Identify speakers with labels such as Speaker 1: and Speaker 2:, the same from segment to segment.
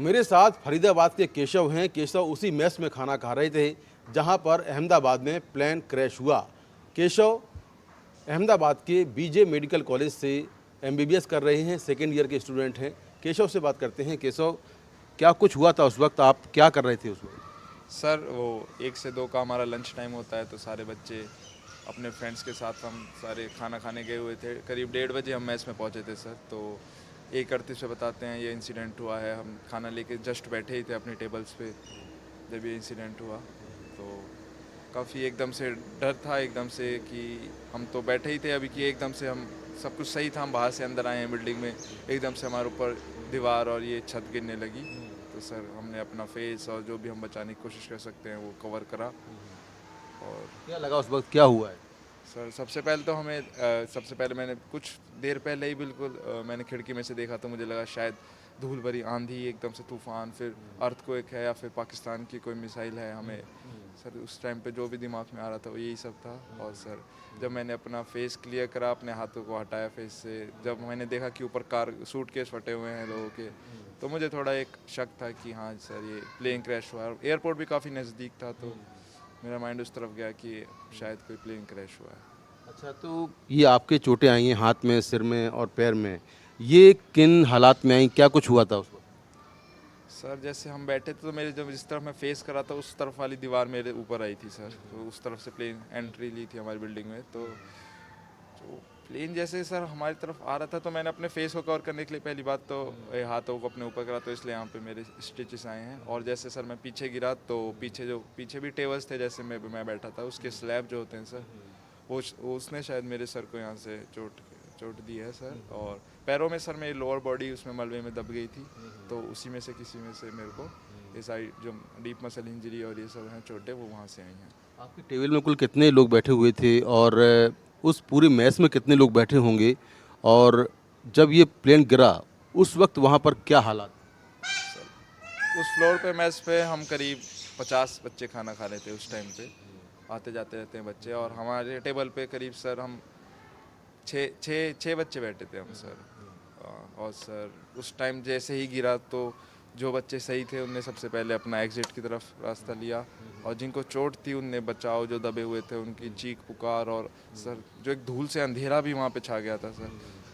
Speaker 1: मेरे साथ फरीदाबाद के केशव हैं। केशव उसी मेस में खाना खा रहे थे जहां पर अहमदाबाद में प्लेन क्रैश हुआ। केशव अहमदाबाद के बीजे मेडिकल कॉलेज से एमबीबीएस कर रहे हैं, सेकेंड ईयर के स्टूडेंट हैं। केशव से बात करते हैं। केशव, क्या कुछ हुआ था उस वक्त, आप क्या कर रहे थे उस वक्त?
Speaker 2: सर वो 1 से 2 का हमारा लंच टाइम होता है, तो सारे बच्चे अपने फ्रेंड्स के साथ हम सारे खाना खाने गए हुए थे। करीब 1:30 बजे हम मैस में पहुंचे थे सर। तो 1:38 पे बताते हैं ये इंसिडेंट हुआ है। हम खाना लेके जस्ट बैठे ही थे अपनी टेबल्स पे जब ये इंसिडेंट हुआ। तो काफ़ी एकदम से डर था, एकदम से कि हम तो बैठे ही थे अभी कि एकदम से हम सब कुछ सही था, हम बाहर से अंदर आए हैं बिल्डिंग में, एकदम से हमारे ऊपर दीवार और ये छत गिरने लगी। तो सर हमने अपना फेस और जो भी हम बचाने की कोशिश कर सकते हैं वो कवर करा। और
Speaker 1: क्या लगा उस वक्त, क्या हुआ है?
Speaker 2: सर सबसे पहले तो हमें सबसे पहले मैंने कुछ देर पहले ही बिल्कुल मैंने खिड़की में से देखा तो मुझे लगा शायद धूल भरी आंधी, एकदम से तूफान, फिर अर्थक्वेक है या फिर पाकिस्तान की कोई मिसाइल है हमें। सर उस टाइम पे जो भी दिमाग में आ रहा था वो यही सब था। और सर जब मैंने अपना फेस क्लियर करा, अपने हाथों को हटाया फेस से, जब मैंने देखा कि ऊपर कार सूटकेस फटे हुए हैं लोगों के, तो मुझे थोड़ा एक शक था कि हाँ सर ये प्लेन क्रैश हुआ है। एयरपोर्ट भी काफ़ी नज़दीक था, तो मेरा माइंड उस तरफ गया कि शायद कोई प्लेन क्रैश हुआ है।
Speaker 1: अच्छा, तो ये आपके चोटें आई हैं हाथ में, सिर में और पैर में, ये किन हालात में आई, क्या कुछ हुआ था उस वक्त?
Speaker 2: सर जैसे हम बैठे थे तो मेरे जब जिस तरफ मैं फेस कर रहा था उस तरफ वाली दीवार मेरे ऊपर आई थी सर। तो उस तरफ से प्लेन एंट्री ली थी हमारी बिल्डिंग में। तो प्लेन जैसे सर हमारी तरफ आ रहा था तो मैंने अपने फेस को कवर करने के लिए पहली बात तो हाथों को अपने ऊपर करा, तो इसलिए यहाँ पे मेरे स्टिचेस आए हैं। और जैसे सर मैं पीछे गिरा तो पीछे भी टेबल्स थे जैसे मैं बैठा था, उसके स्लैब जो होते हैं सर, वो उसने शायद मेरे सर को यहाँ से चोट दी है सर। और पैरों में सर मेरी लोअर बॉडी उसमें मलबे में दब गई थी, तो उसी में से किसी में से मेरे को ये सारी जो डीप मसल इंजरी और ये सब हैं चोटें वो वहाँ से आई हैं।
Speaker 1: आपकी टेबल में कुल कितने लोग बैठे हुए थे और उस पूरे मैस में कितने लोग बैठे होंगे? और जब ये प्लेन गिरा उस वक्त वहाँ पर क्या हालात?
Speaker 2: उस फ्लोर पे मेस पे हम करीब 50 बच्चे खाना खा रहे थे उस टाइम पे। आते जाते रहते हैं बच्चे, और हमारे टेबल पे करीब सर हम छः बच्चे बैठे थे हम सर। और सर उस टाइम जैसे ही गिरा तो जो बच्चे सही थे उनने सबसे पहले अपना एग्जिट की तरफ रास्ता लिया, और जिनको चोट थी उनने बचाओ, जो दबे हुए थे उनकी चीख पुकार। और सर जो एक धूल से अंधेरा भी वहाँ पे छा गया था सर।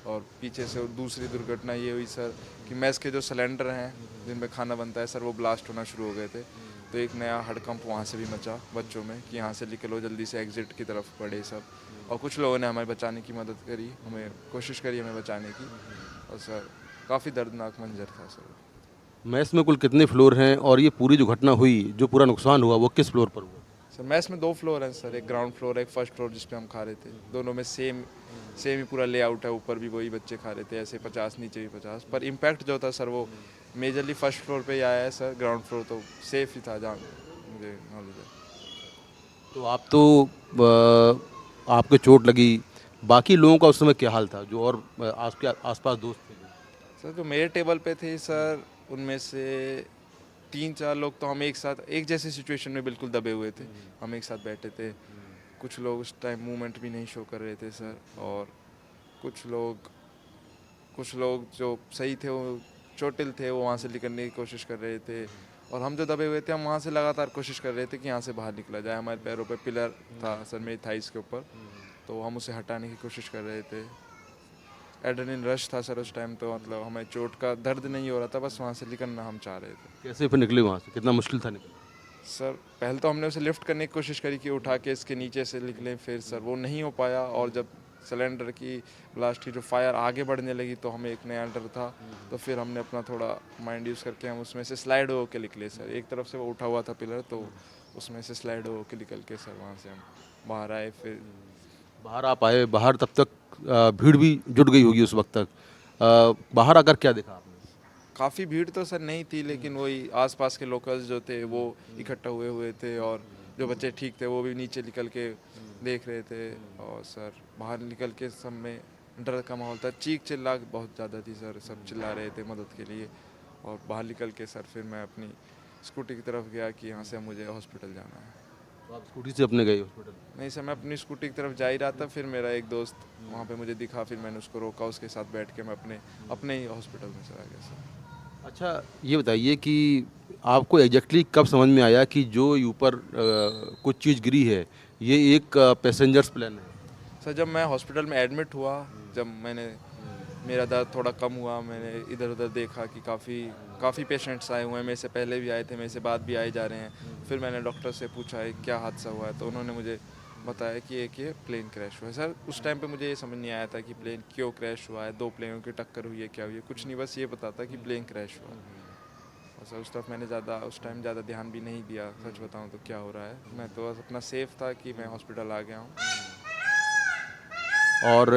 Speaker 2: और पीछे से दूसरी दुर्घटना ये हुई सर कि मेस के जो सिलेंडर हैं जिनमें खाना बनता है सर वो ब्लास्ट होना शुरू हो गए थे। तो एक नया हड़कंप वहाँ से भी मचा बच्चों में कि यहाँ से निकलो, जल्दी से एग्जिट की तरफ बढ़े सब। और कुछ लोगों ने हमें बचाने की मदद करी, हमें कोशिश करी हमें बचाने की। और सर काफ़ी दर्दनाक मंजर था सर।
Speaker 1: मैस में कुल कितने फ्लोर हैं और ये पूरी जो घटना हुई, जो पूरा नुकसान हुआ, वो किस फ्लोर पर हुआ?
Speaker 2: सर मैस में 2 फ्लोर हैं सर, एक ग्राउंड फ्लोर है, एक फर्स्ट फ्लोर जिस पे हम खा रहे थे। दोनों में सेम सेम ही पूरा लेआउट है, ऊपर भी वही बच्चे खा रहे थे, ऐसे 50 नीचे भी 50। पर इम्पैक्ट जो था सर वो मेजरली फर्स्ट फ्लोर पे ही आया है सर। ग्राउंड फ्लोर तो सेफ ही था जहाँ मुझे नॉलेज है।
Speaker 1: तो आप तो आपके चोट लगी, बाकी लोगों का उस समय क्या हाल था, जो और आपके आसपास दोस्त थे?
Speaker 2: सर जो मेरे टेबल पे थे सर उनमें से 3-4 लोग तो हम एक साथ एक जैसे सिचुएशन में बिल्कुल दबे हुए थे, हम एक साथ बैठे थे। कुछ लोग उस टाइम मूवमेंट भी नहीं शो कर रहे थे सर। और कुछ लोग कुछ लोग जो सही थे वो चोटिल थे, वो वहाँ से निकलने की कोशिश कर रहे थे। और हम जो दबे हुए थे हम वहाँ से लगातार कोशिश कर रहे थे कि यहाँ से बाहर निकला जाए। हमारे पैरों पे पिलर था सर, मेरी थाइस के ऊपर, तो हम उसे हटाने की कोशिश कर रहे थे। एड्रेनलिन रश था सर उस टाइम, तो मतलब हमें चोट का दर्द नहीं हो रहा था, बस वहाँ से निकलना हम चाह रहे थे।
Speaker 1: कैसे फिर निकले वहाँ से, कितना मुश्किल था निकलना?
Speaker 2: सर पहले तो हमने उसे लिफ्ट करने की कोशिश करी कि उठा के इसके नीचे से निकलें, फिर सर वो नहीं हो पाया। और जब सिलेंडर की ब्लास्ट की जो फायर आगे बढ़ने लगी तो हमें एक नया डर था, तो फिर हमने अपना थोड़ा माइंड यूज़ करके हम उसमें से स्लाइड हो के निकले सर। एक तरफ से वो उठा हुआ था पिलर, तो उसमें से स्लाइड हो के निकल के सर वहाँ से हम बाहर आए। फिर
Speaker 1: बाहर आप आए, बाहर तब तक भीड़ भी जुट गई होगी उस वक्त तक। बाहर आकर क्या देखा आपने?
Speaker 2: काफ़ी भीड़ तो सर नहीं थी, लेकिन वही आसपास के लोकल्स जो थे वो इकट्ठा हुए हुए थे, और जो बच्चे ठीक थे वो भी नीचे निकल के देख रहे थे। और सर बाहर निकल के सब में डर का माहौल था, चीख चिल्ला बहुत ज़्यादा थी सर, सब चिल्ला रहे थे मदद के लिए। और बाहर निकल के सर फिर मैं अपनी स्कूटी की तरफ गया कि यहाँ से मुझे हॉस्पिटल जाना है।
Speaker 1: तो आप स्कूटी से अपने गए हॉस्पिटल?
Speaker 2: नहीं सर, मैं अपनी स्कूटी की तरफ जा ही रहा था, फिर मेरा एक दोस्त वहाँ पे मुझे दिखा, फिर मैंने उसको रोका, उसके साथ बैठ के मैं अपने अपने ही हॉस्पिटल में चला गया सर।
Speaker 1: अच्छा, ये बताइए कि आपको एग्जैक्टली कब समझ में आया कि जो ये ऊपर कुछ चीज़ गिरी है, ये एक पैसेंजर्स प्लेन है?
Speaker 2: सर जब मैं हॉस्पिटल में एडमिट हुआ, जब मैंने मेरा दर्द थोड़ा कम हुआ, मैंने इधर उधर देखा कि काफ़ी पेशेंट्स आए हुए हैं, मेरे से पहले भी आए थे, मेरे से बाद भी आए जा रहे हैं। फिर मैंने डॉक्टर से पूछा है क्या हादसा हुआ है, तो उन्होंने मुझे बताया कि एक ये प्लेन क्रैश हुआ है। सर उस टाइम पे मुझे ये समझ नहीं आया था कि प्लेन क्यों क्रैश हुआ है, दो प्लेनों की टक्कर हुई है, क्या हुई है, कुछ नहीं, बस ये पता था कि प्लेन क्रैश हुआ है। और सर मैंने उस टाइम ज़्यादा ध्यान भी नहीं दिया, सच बताऊँ तो क्या हो रहा है। मैं तो बस अपना सेफ था कि मैं हॉस्पिटल आ गया हूँ।
Speaker 1: और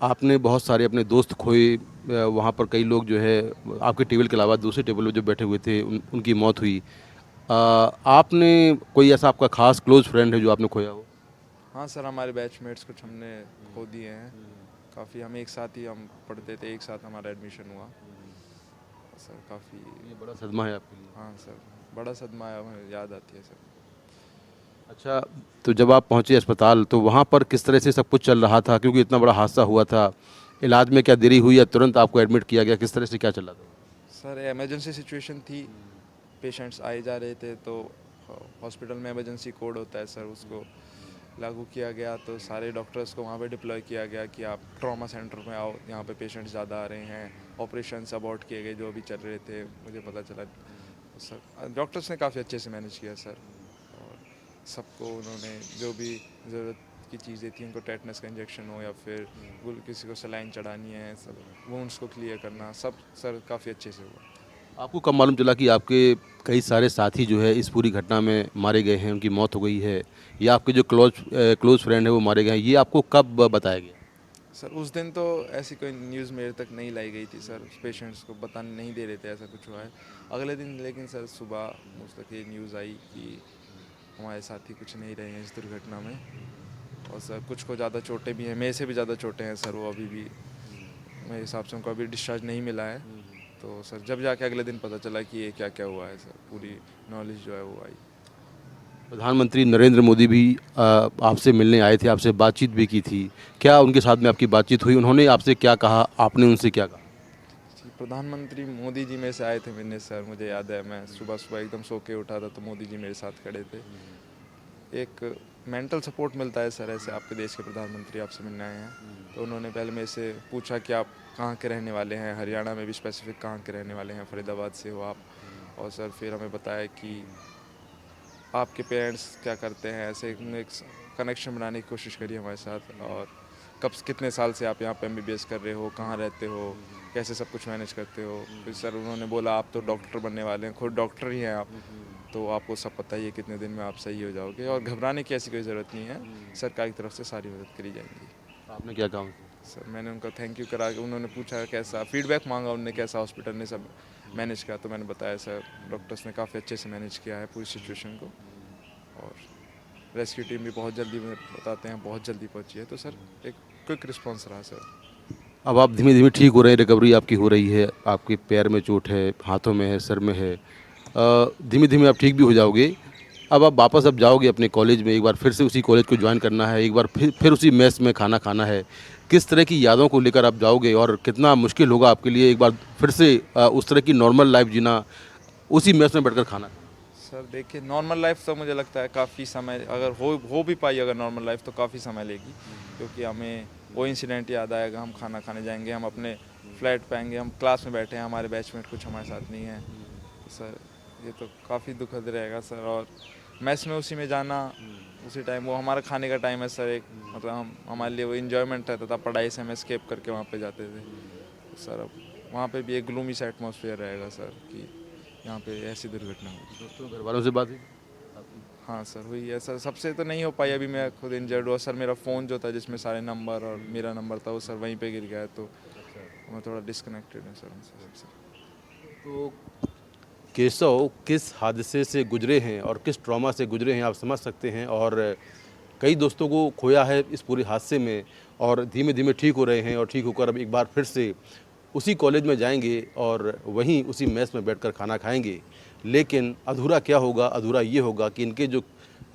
Speaker 1: आपने बहुत सारे अपने दोस्त खोए, वहाँ पर कई लोग जो है आपके टेबल के अलावा दूसरे टेबल पे जो बैठे हुए थे उनकी मौत हुई। आपने कोई ऐसा आपका खास क्लोज फ्रेंड है जो आपने खोया हो?
Speaker 2: हाँ सर, हमारे बैचमेट्स कुछ हमने खो दिए हैं। काफ़ी हम एक साथ ही हम पढ़ते थे, एक साथ हमारा एडमिशन हुआ। सर काफ़ी,
Speaker 1: ये बड़ा सदमा है आपके लिए।
Speaker 2: हाँ सर, बड़ा सदमा है, हमें याद आती है सर।
Speaker 1: अच्छा, तो जब आप पहुँचे अस्पताल तो वहाँ पर किस तरह से सब कुछ चल रहा था, क्योंकि इतना बड़ा हादसा हुआ था? इलाज में क्या देरी हुई या तुरंत आपको एडमिट किया गया, किस तरह से क्या चला था?
Speaker 2: सर इमरजेंसी सिचुएशन थी, पेशेंट्स आए जा रहे थे, तो हॉस्पिटल में इमरजेंसी कोड होता है सर, उसको लागू किया गया। तो सारे डॉक्टर्स को वहाँ पे डिप्लॉय किया गया कि आप ट्रॉमा सेंटर में आओ, यहाँ पे पेशेंट्स ज़्यादा आ रहे हैं। ऑपरेशंस अबॉर्ट किए गए जो अभी चल रहे थे, मुझे पता चला। सर डॉक्टर्स ने काफ़ी अच्छे से मैनेज किया सर, और सबको उन्होंने जो भी ज़रूरत की चीज़ें थी, उनको टेटनस का इंजेक्शन हो या फिर किसी को सलाइन चढ़ानी है, सब वुंड्स को क्लियर करना, सब सर काफ़ी अच्छे से हुआ।
Speaker 1: आपको कब मालूम चला कि आपके कई सारे साथी जो है इस पूरी घटना में मारे गए हैं, उनकी मौत हो गई है, या आपके जो क्लोज फ्रेंड है वो मारे गए हैं, ये आपको कब बताया गया?
Speaker 2: सर उस दिन तो ऐसी कोई न्यूज़ मेरे तक नहीं लाई गई थी सर, पेशेंट्स को बताने नहीं दे रहे थे ऐसा कुछ हुआ है। अगले दिन लेकिन सर सुबह मुझ तक ये न्यूज़ आई कि हमारे साथी कुछ नहीं रहे हैं इस दुर्घटना में। और सर कुछ को ज़्यादा चोटें भी हैं, मेरे से भी ज़्यादा चोटें हैं सर, वो अभी भी मेरे हिसाब से उनको अभी डिस्चार्ज नहीं मिला है। तो सर जब जाके अगले दिन पता चला कि ये क्या क्या हुआ है सर, पूरी नॉलेज जो है वो आई।
Speaker 1: प्रधानमंत्री नरेंद्र मोदी भी आपसे मिलने आए थे, आपसे बातचीत भी की थी। क्या उनके साथ में आपकी बातचीत हुई? उन्होंने आपसे क्या कहा, आपने उनसे क्या कहा?
Speaker 2: जी, प्रधानमंत्री मोदी जी मेरे से आए थे मिलने सर, मुझे याद है, मैं सुबह सुबह एकदम सो के उठा था तो मोदी जी मेरे साथ खड़े थे। एक मेंटल सपोर्ट मिलता है सर, ऐसे आपके देश के प्रधानमंत्री आपसे मिलने आए हैं। तो उन्होंने पहले मेरे से पूछा कि आप कहाँ के रहने वाले हैं, हरियाणा में भी स्पेसिफिक कहाँ के रहने वाले हैं, फरीदाबाद से हो आप। और सर फिर हमें बताया कि आपके पेरेंट्स क्या करते हैं, ऐसे एक कनेक्शन बनाने की कोशिश करी हमारे साथ। और कब कितने साल से आप यहाँ पे एमबीबीएस कर रहे हो, कहाँ रहते हो, कैसे सब कुछ मैनेज करते हो। फिर सर उन्होंने बोला आप तो डॉक्टर बनने वाले हैं, खुद डॉक्टर ही हैं आप, तो आपको सब पता ही है कितने दिन में आप सही हो जाओगे, और घबराने की ऐसी कोई ज़रूरत नहीं है, सरकार की तरफ से सारी मदद करी जाएंगी।
Speaker 1: आपने क्या कहा उनसे?
Speaker 2: सर मैंने उनका थैंक यू करा, उन्होंने पूछा कैसा फीडबैक मांगा, उन्होंने कैसा हॉस्पिटल ने सब मैनेज किया, तो मैंने बताया सर डॉक्टर्स ने काफ़ी अच्छे से मैनेज किया है पूरी सिचुएशन को, और रेस्क्यू टीम भी बहुत जल्दी, बताते हैं बहुत जल्दी पहुंची है। तो सर एक क्विक रिस्पांस रहा सर।
Speaker 1: अब आप धीमे धीमे ठीक हो रहे हैं, रिकवरी आपकी हो रही है, आपके पैर में चोट है, हाथों में है, सर में है, धीमे धीमे आप ठीक भी हो जाओगे। अब आप वापस अब जाओगे अपने कॉलेज में, एक बार फिर से उसी कॉलेज को ज्वाइन करना है, एक बार फिर उसी मेस में खाना खाना है। किस तरह की यादों को लेकर आप जाओगे और कितना मुश्किल होगा आपके लिए एक बार फिर से उस तरह की नॉर्मल लाइफ जीना, उसी मेस में बैठकर खाना?
Speaker 2: सर देखिए, नॉर्मल लाइफ तो मुझे लगता है काफ़ी समय, अगर हो भी पाई अगर नॉर्मल लाइफ, तो काफ़ी समय लेगी, क्योंकि हमें वो इंसिडेंट याद आएगा, हम खाना खाने जाएंगे, हम अपने फ्लैट पे आएंगे, हम क्लास में बैठे हैं, हमारे बैचमेट कुछ हमारे साथ नहीं है। तो सर ये तो काफ़ी दुखद रहेगा सर। और मैस में उसी में जाना, उसी टाइम वो हमारा खाने का टाइम है सर, एक मतलब हम हमारे लिए वो इन्जॉयमेंट रहता था, पढ़ाई से हम एस्केप करके वहाँ पे जाते थे। तो सर अब वहाँ पे भी एक ग्लूमी सा एटमॉस्फेयर रहेगा सर, कि यहाँ पे ऐसी दुर्घटना हुई।
Speaker 1: दोस्तों घर वालों से बात हुई आपकी?
Speaker 2: हाँ सर हुई है सर, सबसे तो नहीं हो पाई, अभी मैं खुद इंजर्ड हुआ सर, मेरा फ़ोन जो था जिसमें सारे नंबर और मेरा नंबर था वो सर वहीं पे गिर गया है, तो मैं थोड़ा डिस्कनेक्टेड हूँ सर उनसे सबसे।
Speaker 1: तो केशव किस हादसे से गुजरे हैं और किस ट्रॉमा से गुजरे हैं आप समझ सकते हैं, और कई दोस्तों को खोया है इस पूरे हादसे में, और धीमे धीमे ठीक हो रहे हैं, और ठीक होकर अब एक बार फिर से उसी कॉलेज में जाएंगे और वहीं उसी मेस में बैठकर खाना खाएंगे। लेकिन अधूरा क्या होगा? अधूरा ये होगा कि इनके जो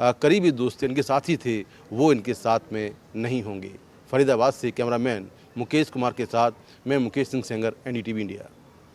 Speaker 1: करीबी दोस्त थे, इनके साथी थे, वो इनके साथ में नहीं होंगे। फरीदाबाद से कैमरामैन मुकेश कुमार के साथ मैं मुकेश सिंह सेंगर, NDTV इंडिया।